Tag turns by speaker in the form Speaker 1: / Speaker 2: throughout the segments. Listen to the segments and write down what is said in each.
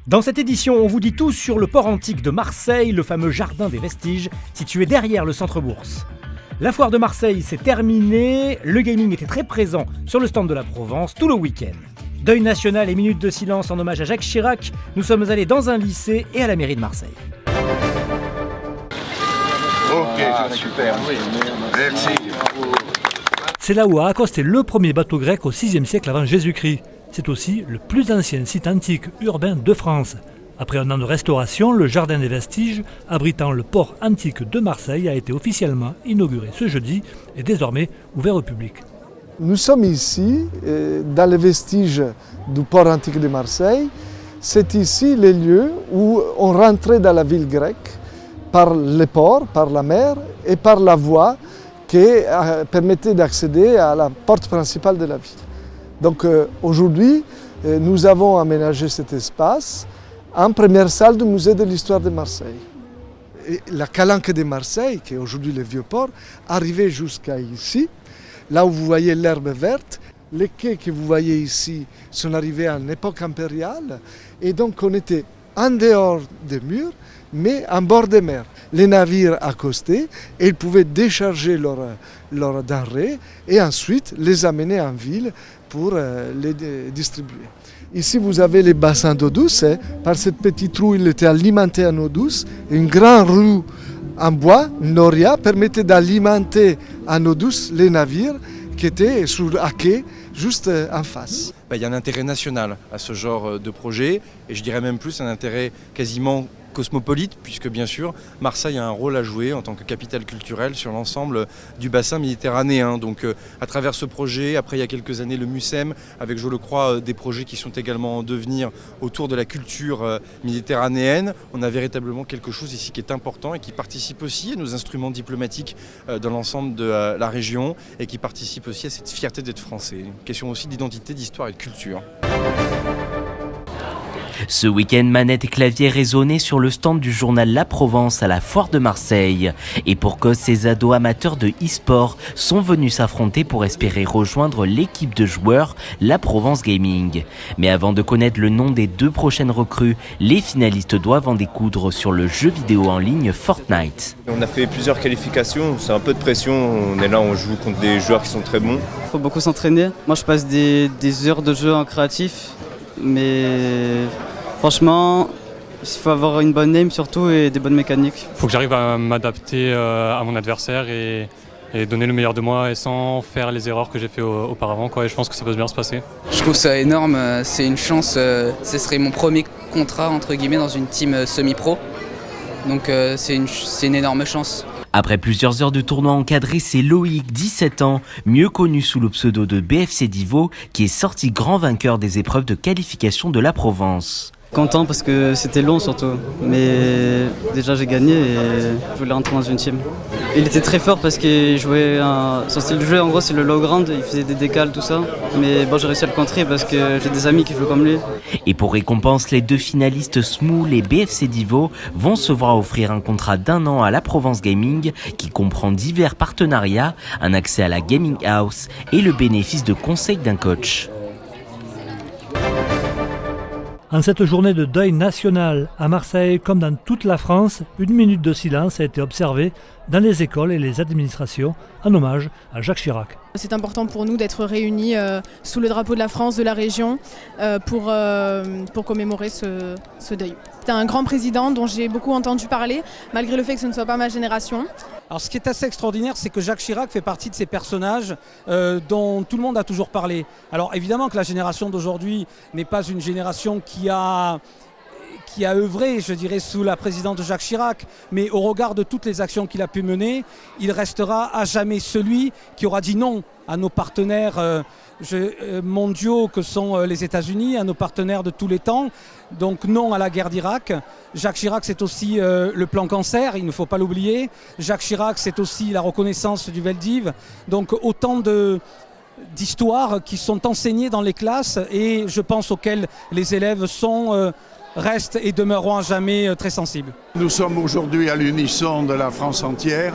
Speaker 1: Dans cette édition, on vous dit tout sur le port antique de Marseille, le fameux jardin des vestiges, situé derrière le centre-bourse. La foire de Marseille s'est terminée, le gaming était très présent sur le stand de la Provence tout le week-end. Deuil national et minute de silence en hommage à Jacques Chirac, nous sommes allés dans un lycée et à la mairie de Marseille.
Speaker 2: Ok, super, oui. Merci.
Speaker 3: C'est là où a accosté le premier bateau grec au VIe siècle avant Jésus-Christ. C'est aussi le plus ancien site antique urbain de France. Après un an de restauration, le jardin des vestiges, abritant le port antique de Marseille, a été officiellement inauguré ce jeudi et désormais ouvert au public.
Speaker 4: Nous sommes ici, dans les vestiges du port antique de Marseille. C'est ici les lieux où on rentrait dans la ville grecque par le port, par la mer et par la voie qui permettait d'accéder à la porte principale de la ville. Donc aujourd'hui, nous avons aménagé cet espace en première salle du musée de l'histoire de Marseille. Et la calanque de Marseille, qui est aujourd'hui le vieux port, arrivait jusqu'à ici, là où vous voyez l'herbe verte. Les quais que vous voyez ici sont arrivés à l'époque impériale et donc on était en dehors des murs, mais en bord de mer. Les navires accostaient et ils pouvaient décharger leurs denrées et ensuite les amener en ville pour les distribuer. Ici, vous avez les bassins d'eau douce. Par cette petite roue, il était alimenté en eau douce. Une grande roue en bois, une noria, permettait d'alimenter en eau douce les navires qui étaient sur un quai juste en face.
Speaker 5: Il y a un intérêt national à ce genre de projet et je dirais même plus un intérêt quasiment cosmopolite, puisque bien sûr Marseille a un rôle à jouer en tant que capitale culturelle sur l'ensemble du bassin méditerranéen. Donc à travers ce projet, après il y a quelques années le MUSEM, avec je le crois des projets qui sont également en devenir autour de la culture méditerranéenne, on a véritablement quelque chose ici qui est important et qui participe aussi à nos instruments diplomatiques dans l'ensemble de la région et qui participe aussi à cette fierté d'être français. Une question aussi d'identité, d'histoire et de culture.
Speaker 6: Ce week-end, manette et clavier résonnaient sur le stand du journal La Provence à la foire de Marseille. Et pour cause, ces ados amateurs de e-sport sont venus s'affronter pour espérer rejoindre l'équipe de joueurs La Provence Gaming. Mais avant de connaître le nom des deux prochaines recrues, les finalistes doivent en découdre sur le jeu vidéo en ligne Fortnite.
Speaker 7: On a fait plusieurs qualifications, c'est un peu de pression, on est là, on joue contre des joueurs qui sont très bons.
Speaker 8: Il faut beaucoup s'entraîner. Moi je passe des heures de jeu en créatif, mais franchement, il faut avoir une bonne aim surtout et des bonnes mécaniques.
Speaker 9: Il faut que j'arrive à m'adapter à mon adversaire et donner le meilleur de moi et sans faire les erreurs que j'ai fait auparavant. Et je pense que ça peut bien se passer.
Speaker 10: Je trouve ça énorme, c'est une chance. Ce serait mon premier contrat entre guillemets dans une team semi-pro. Donc c'est une énorme chance.
Speaker 6: Après plusieurs heures de tournoi encadré, c'est Loïc, 17 ans, mieux connu sous le pseudo de BFC Divo, qui est sorti grand vainqueur des épreuves de qualification de la Provence.
Speaker 8: Content parce que c'était long surtout, mais déjà j'ai gagné et je voulais rentrer dans une team. Il était très fort parce qu'il jouait, son style de jeu en gros c'est le low ground, il faisait des décales tout ça, mais bon j'ai réussi à le contrer parce que j'ai des amis qui jouent comme lui.
Speaker 6: Et pour récompense, les deux finalistes Smoul et BFC Divo vont se voir offrir un contrat d'1 an à la Provence Gaming qui comprend divers partenariats, un accès à la gaming house et le bénéfice de conseils d'un coach.
Speaker 3: En cette journée de deuil national à Marseille, comme dans toute la France, une minute de silence a été observée dans les écoles et les administrations en hommage à Jacques Chirac.
Speaker 11: C'est important pour nous d'être réunis sous le drapeau de la France, de la région, pour commémorer ce deuil. C'était un grand président dont j'ai beaucoup entendu parler, malgré le fait que ce ne soit pas ma génération.
Speaker 12: Alors ce qui est assez extraordinaire, c'est que Jacques Chirac fait partie de ces personnages dont tout le monde a toujours parlé. Alors évidemment que la génération d'aujourd'hui n'est pas une génération qui a œuvré, je dirais, sous la présidence de Jacques Chirac, mais au regard de toutes les actions qu'il a pu mener, il restera à jamais celui qui aura dit non à nos partenaires mondiaux que sont les États-Unis, à nos partenaires de tous les temps. Donc non à la guerre d'Irak. Jacques Chirac, c'est aussi le plan cancer, il ne faut pas l'oublier. Jacques Chirac, c'est aussi la reconnaissance du Veldiv. Donc autant d'histoires qui sont enseignées dans les classes et je pense auxquelles les élèves restent et demeureront à jamais très sensibles.
Speaker 2: Nous sommes aujourd'hui à l'unisson de la France entière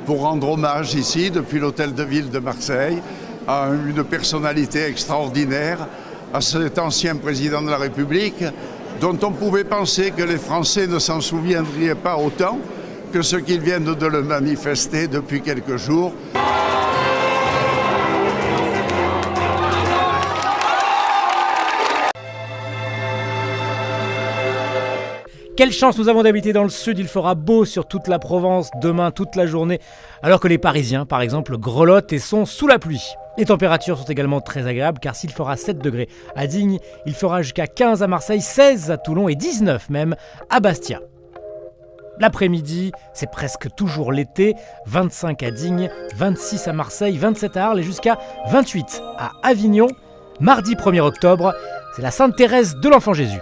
Speaker 2: pour rendre hommage ici, depuis l'hôtel de ville de Marseille, à une personnalité extraordinaire, à cet ancien président de la République dont on pouvait penser que les Français ne s'en souviendraient pas autant que ce qu'ils viennent de le manifester depuis quelques jours.
Speaker 1: Quelle chance nous avons d'habiter dans le sud, il fera beau sur toute la Provence demain toute la journée, alors que les Parisiens, par exemple, grelottent et sont sous la pluie. Les températures sont également très agréables car s'il fera 7 degrés à Digne, il fera jusqu'à 15 à Marseille, 16 à Toulon et 19 même à Bastia. L'après-midi, c'est presque toujours l'été, 25 à Digne, 26 à Marseille, 27 à Arles et jusqu'à 28 à Avignon. Mardi 1er octobre, c'est la Sainte Thérèse de l'Enfant Jésus.